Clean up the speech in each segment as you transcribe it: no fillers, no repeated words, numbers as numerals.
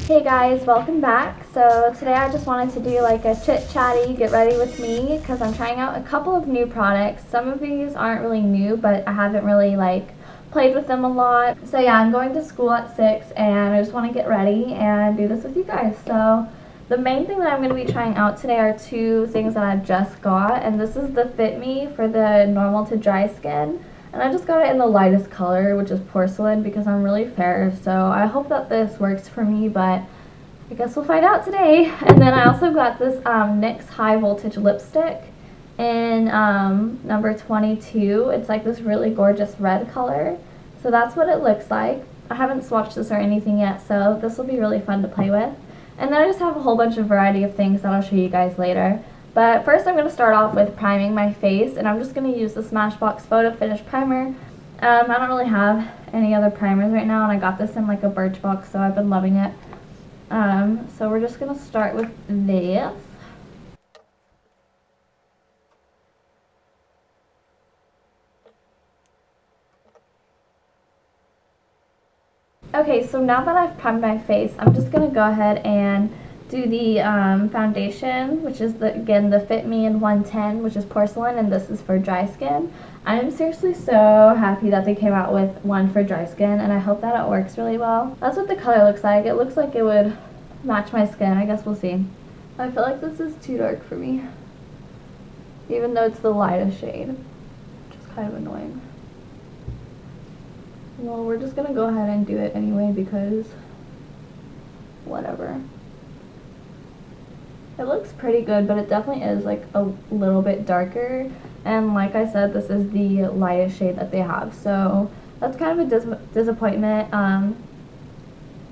Hey guys, welcome back. So today I just wanted to do like a chit chatty get ready with me because I'm trying out a couple of new products. Some of these aren't really new, but I haven't really like played with them a lot. So yeah, I'm going to school at 6 and I just want to get ready and do this with you guys. So the main thing that I'm going to be trying out today are two things that I just got, and this is the Fit Me for the normal to dry skin. And I just got it in the lightest color, which is porcelain, because I'm really fair, so I hope that this works for me, but I guess we'll find out today. And then I also got this NYX High Voltage lipstick in number 22. It's like this really gorgeous red color. So that's what it looks like. I haven't swatched this or anything yet, so this will be really fun to play with. And then I just have a whole bunch of variety of things that I'll show you guys later. But first I'm going to start off with priming my face, and I'm just going to use the Smashbox Photo Finish Primer. I don't really have any other primers right now, and I got this in like a Birchbox, so I've been loving it. So we're just going to start with this. Okay, so now that I've primed my face, I'm just going to go ahead and do the foundation, which is again the Fit Me in 110, which is porcelain, and this is for dry skin. I am seriously so happy that they came out with one for dry skin, and I hope that it works really well. That's what the color looks like. It looks like it would match my skin. I guess we'll see. I feel like this is too dark for me, even though it's the lightest shade, which is kind of annoying. Well, we're just gonna go ahead and do it anyway because whatever. It looks pretty good, but it definitely is like a little bit darker, and like I said, this is the lightest shade that they have, so that's kind of a disappointment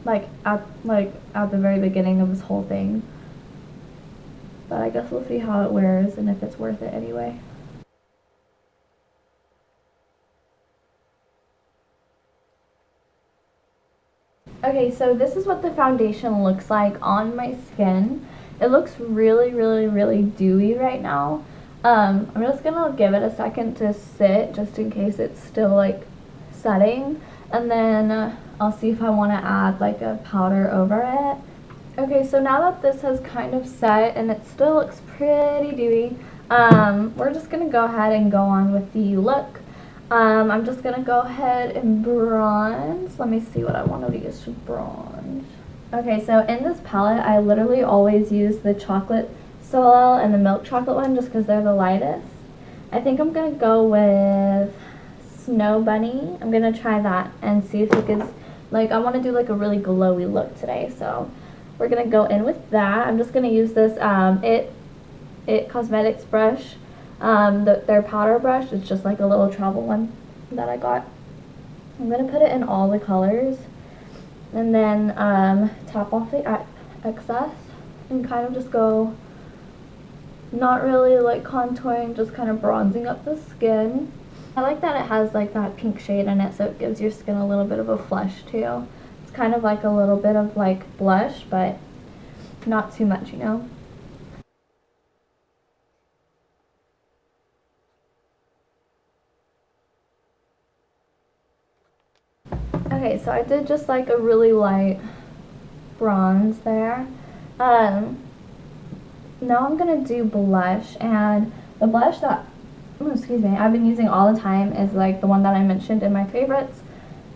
like at the very beginning of this whole thing, but I guess we'll see how it wears and if it's worth it anyway. Okay, so this is what the foundation looks like on my skin. It looks really dewy right now. I'm just gonna give it a second to sit just in case it's still like setting, and then I'll see if I want to add like a powder over it. Okay, so now that this has kind of set and it still looks pretty dewy, we're just gonna go ahead and go on with the look. I'm just gonna go ahead and bronze. Let me see what I want to use for bronze. Okay, so in this palette, I literally always use the chocolate Soleil and the milk chocolate one just because they're the lightest. I think I'm going to go with Snow Bunny. I'm going to try that and see if it gives, like, I want to do like a really glowy look today. So we're going to go in with that. I'm just going to use this It Cosmetics brush, their powder brush. It's just like a little travel one that I got. I'm going to put it in all the colors. And then top off the excess and kind of just go, not really like contouring, just kind of bronzing up the skin. I like that it has like that pink shade in it, so it gives your skin a little bit of a flush too. It's kind of like a little bit of like blush, but not too much, you know? Okay, so I did just like a really light bronze there. Now I'm gonna do blush, and the blush that I've been using all the time is like the one that I mentioned in my favorites,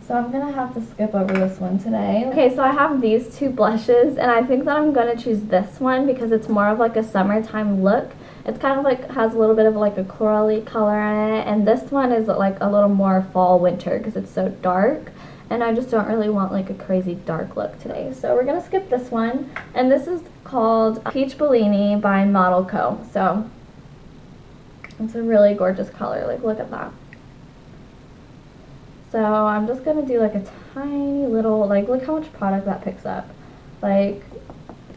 so I'm gonna have to skip over this one today. Okay, so I have these two blushes, and I think that I'm gonna choose this one because it's more of like a summertime look. It's kind of like has a little bit of like a corally color in it, and this one is like a little more fall winter because it's so dark. And I just don't really want like a crazy dark look today. So we're going to skip this one. And this is called Peach Bellini by Model Co. So it's a really gorgeous color. Like, look at that. So I'm just going to do like a tiny little, like, look how much product that picks up. Like,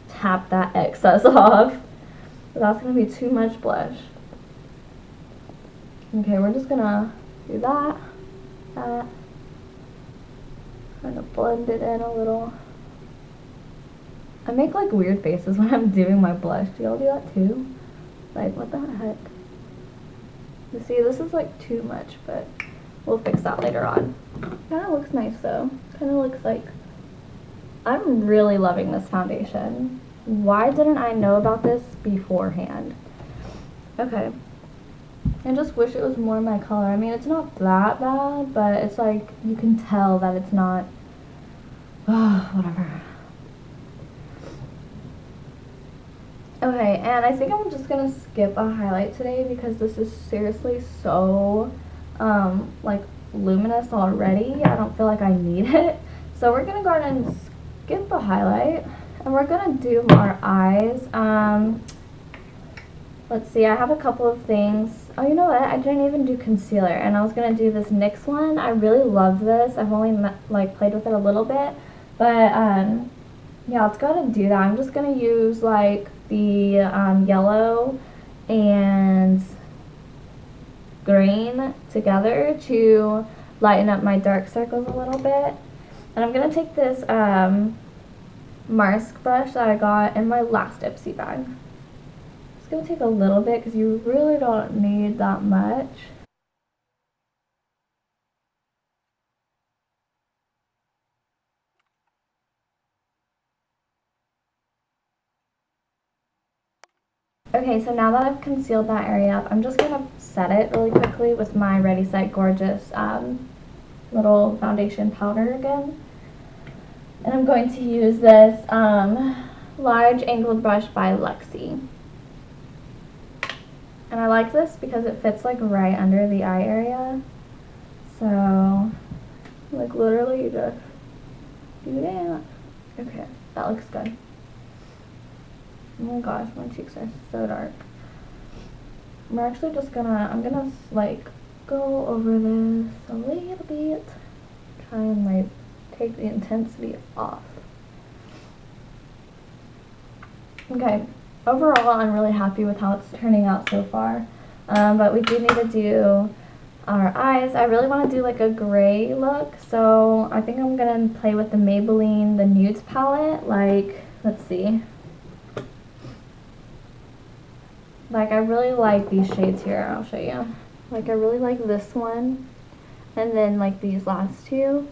tap that excess off. So that's going to be too much blush. Okay, we're just going to do that. Kind of blend it in a little. I make like weird faces when I'm doing my blush. Do y'all do that too? Like, what the heck? You see, this is like too much, but we'll fix that later on. Kind of looks nice though. Kind of looks like I'm really loving this foundation. Why didn't I know about this beforehand? Okay. I just wish it was more my color. I mean, it's not that bad, but it's like, you can tell that it's not, whatever. Okay, and I think I'm just gonna skip a highlight today because this is seriously so, like, luminous already. I don't feel like I need it. So we're gonna go ahead and skip a highlight, and we're gonna do our eyes. Let's see, I have a couple of things. Oh, you know what? I didn't even do concealer, and I was gonna do this NYX one. I really love this. I've only played with it a little bit, but yeah, let's go ahead and do that. I'm just gonna use like the yellow and green together to lighten up my dark circles a little bit. And I'm gonna take this mask brush that I got in my last Ipsy bag. It's gonna take a little bit because you really don't need that much. Okay, so now that I've concealed that area up, I'm just gonna set it really quickly with my Ready Set Gorgeous little foundation powder again. And I'm going to use this large angled brush by Luxie. And I like this because it fits like right under the eye area. So, like literally just do that. Okay, that looks good. Oh my gosh, my cheeks are so dark. We're actually just I'm gonna like go over this a little bit. Try and like take the intensity off. Okay, overall I'm really happy with how it's turning out so far. But we do need to do our eyes. I really want to do like a gray look, so I think I'm gonna play with the Maybelline, the Nudes palette. Like, let's see. Like, I really like these shades here. I'll show you. Like, I really like this one, and then like these last two.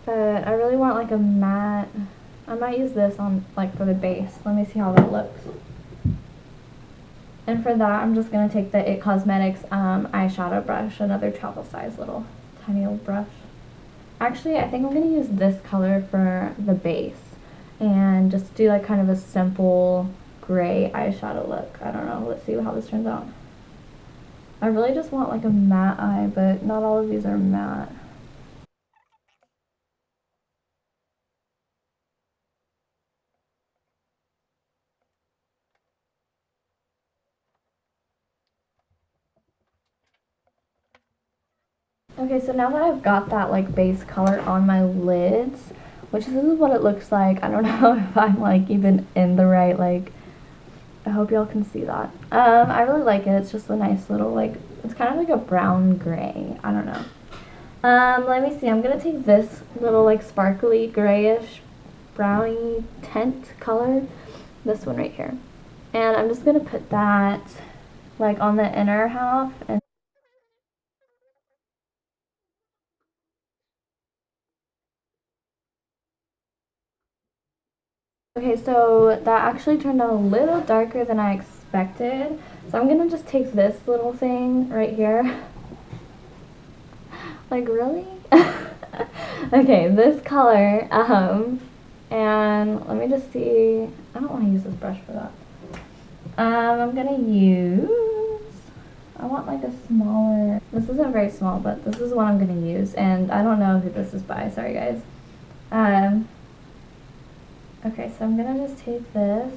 But I really want like a matte. I might use this on like for the base. Let me see how that looks. And for that, I'm just gonna take the It Cosmetics eyeshadow brush, another travel size little tiny old brush. Actually, I think I'm gonna use this color for the base, and just do like kind of a simple gray eyeshadow look. I don't know. Let's see how this turns out. I really just want like a matte eye, but not all of these are matte. Okay, so now that I've got that like base color on my lids, which this is what it looks like. I don't know if I'm like even in the right, like, I hope y'all can see that. I really like it. It's just a nice little like, it's kind of like a brown gray. I don't know. Let me see. I'm gonna take this little like sparkly grayish brownie tint color, this one right here, and I'm just gonna put that like on the inner half. And okay, so that actually turned out a little darker than I expected. So I'm gonna just take this little thing right here. Like, really? Okay, this color, and let me just see. I don't want to use this brush for that. I'm gonna use, I want like a smaller, this isn't very small, but this is what I'm gonna use, and I don't know who this is by, sorry guys. Okay, so I'm gonna just take this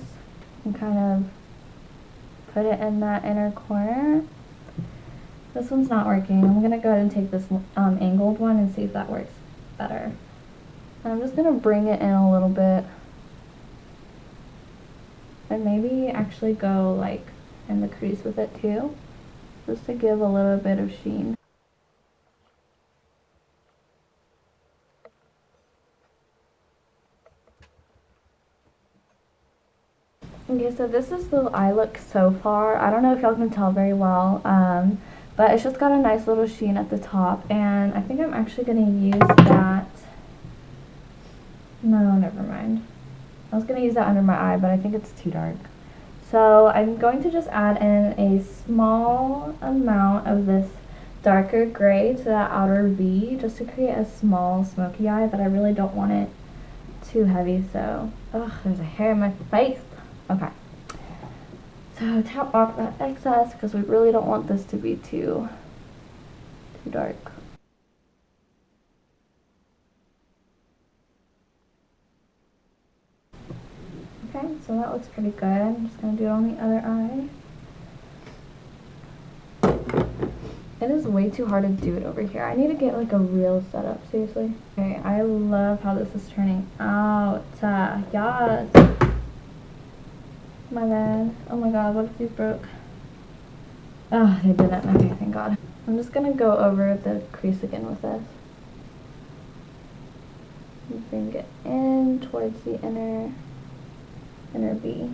and kind of put it in that inner corner. This one's not working. I'm gonna go ahead and take this angled one and see if that works better. And I'm just gonna bring it in a little bit, and maybe actually go like in the crease with it too, just to give a little bit of sheen. Okay, so this is the eye look so far. I don't know if y'all can tell very well, but it's just got a nice little sheen at the top, and I think I'm actually going to use that No, never mind. I was going to use that under my eye, but I think it's too dark. So I'm going to just add in a small amount of this darker gray to that outer V, just to create a small smoky eye, but I really don't want it too heavy, so... Ugh, there's a hair in my face. Okay. So tap off that excess, because we really don't want this to be too dark. Okay, so that looks pretty good. I'm just going to do it on the other eye. It is way too hard to do it over here. I need to get like a real setup, seriously. Okay, I love how this is turning out. Yes. My bad. Oh my god, what if these broke? Oh, they didn't. Okay, thank god. I'm just going to go over the crease again with this. Bring it in towards the inner V.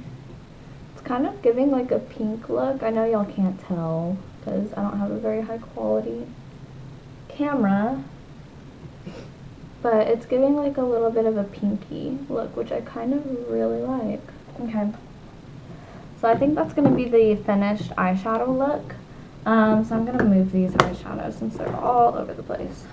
It's kind of giving like a pink look. I know y'all can't tell because I don't have a very high quality camera, but it's giving like a little bit of a pinky look, which I kind of really like. Okay, so I think that's going to be the finished eyeshadow look. So I'm going to move these eyeshadows since they're all over the place.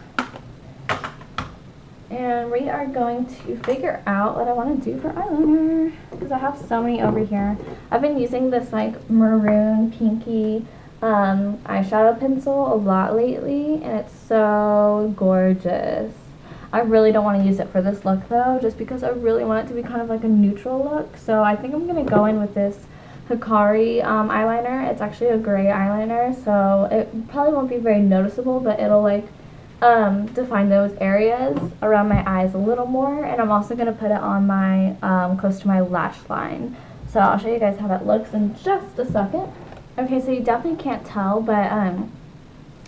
And we are going to figure out what I want to do for eyeliner, because I have so many over here. I've been using this like maroon pinky eyeshadow pencil a lot lately, and it's so gorgeous. I really don't want to use it for this look though, just because I really want it to be kind of like a neutral look. So I think I'm going to go in with this Hikari eyeliner. It's actually a gray eyeliner, so it probably won't be very noticeable, but it'll like define those areas around my eyes a little more. And I'm also going to put it on my close to my lash line, so I'll show you guys how that looks in just a second. Okay, so you definitely can't tell, but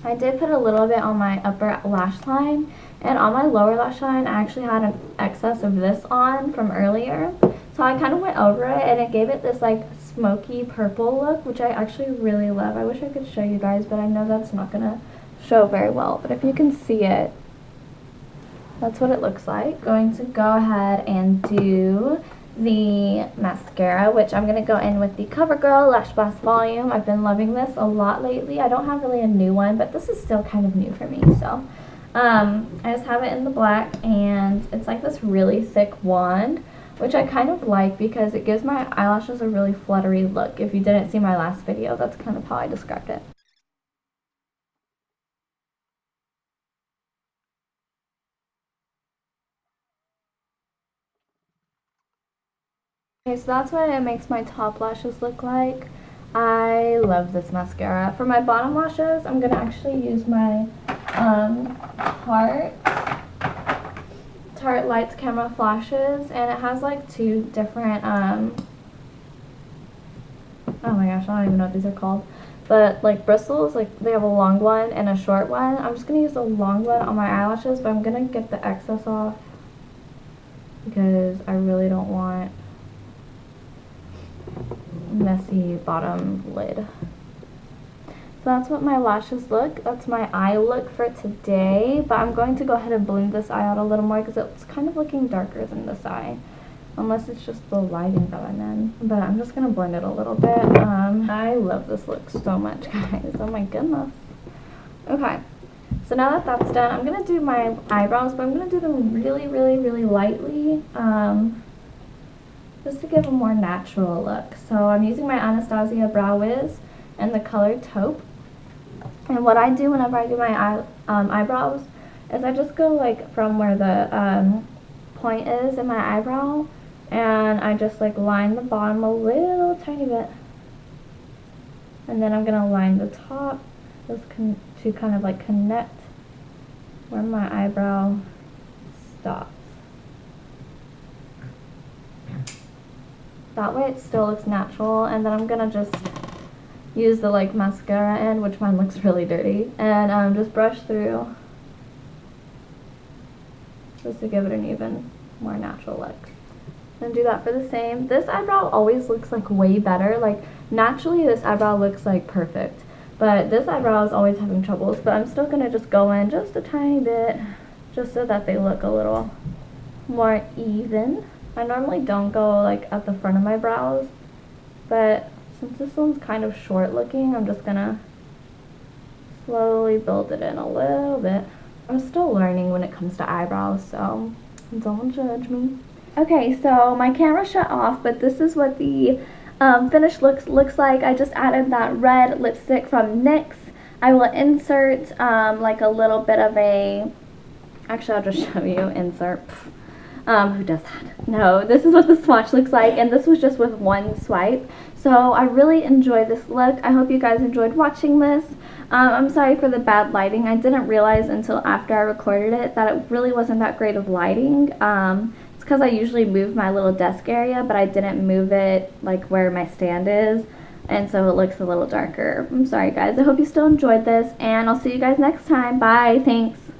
I did put a little bit on my upper lash line, and on my lower lash line I actually had an excess of this on from earlier, so I kind of went over it and it gave it this like smoky purple look, which I actually really love. I wish I could show you guys, but I know that's not gonna show very well, but if you can see it, that's what it looks like. Going to go ahead and do the mascara, which I'm going to go in with the Covergirl Lash Blast Volume. I've been loving this a lot lately. I don't have really a new one, but this is still kind of new for me, so I just have it in the black, and it's like this really thick wand, which I kind of like because it gives my eyelashes a really fluttery look. If you didn't see my last video, that's kind of how I described it. Okay, so that's what it makes my top lashes look like. I love this mascara. For my bottom lashes, I'm going to actually use my Tarte Lights Camera Flashes, and it has like two different, oh my gosh, I don't even know what these are called, but like bristles, like they have a long one and a short one. I'm just going to use the long one on my eyelashes, but I'm going to get the excess off because I really don't want messy bottom lid. So that's what my lashes look. That's my eye look for today, but I'm going to go ahead and blend this eye out a little more because it's kind of looking darker than this eye, unless it's just the lighting that I'm in, but I'm just going to blend it a little bit. I love this look so much, guys. Oh my goodness. Okay, so now that that's done, I'm going to do my eyebrows, but I'm going to do them really, really, really lightly, just to give a more natural look. So I'm using my Anastasia Brow Wiz in the color Taupe. And what I do whenever I do my eyebrows is I just go like from where the point is in my eyebrow, and I just like line the bottom a little tiny bit. And then I'm going to line the top just to kind of like connect where my eyebrow stops. That way it still looks natural. And then I'm going to just use the like mascara end, which mine looks really dirty, and just brush through just to give it an even more natural look. And do that for the same. This eyebrow always looks like way better. Like naturally this eyebrow looks like perfect, but this eyebrow is always having troubles. But I'm still going to just go in just a tiny bit just so that they look a little more even. I normally don't go like at the front of my brows, but since this one's kind of short looking, I'm just gonna slowly build it in a little bit. I'm still learning when it comes to eyebrows, so don't judge me. Okay, so my camera shut off, but this is what the finished looks like. I just added that red lipstick from NYX. I will insert like a little bit of a, actually I'll just show you, insert. Who does that? No, this is what the swatch looks like, and this was just with one swipe. So I really enjoyed this look. I hope you guys enjoyed watching this. I'm sorry for the bad lighting. I didn't realize until after I recorded it that it really wasn't that great of lighting. It's because I usually move my little desk area, but I didn't move it like where my stand is, and so it looks a little darker. I'm sorry guys. I hope you still enjoyed this, and I'll see you guys next time. Bye. Thanks.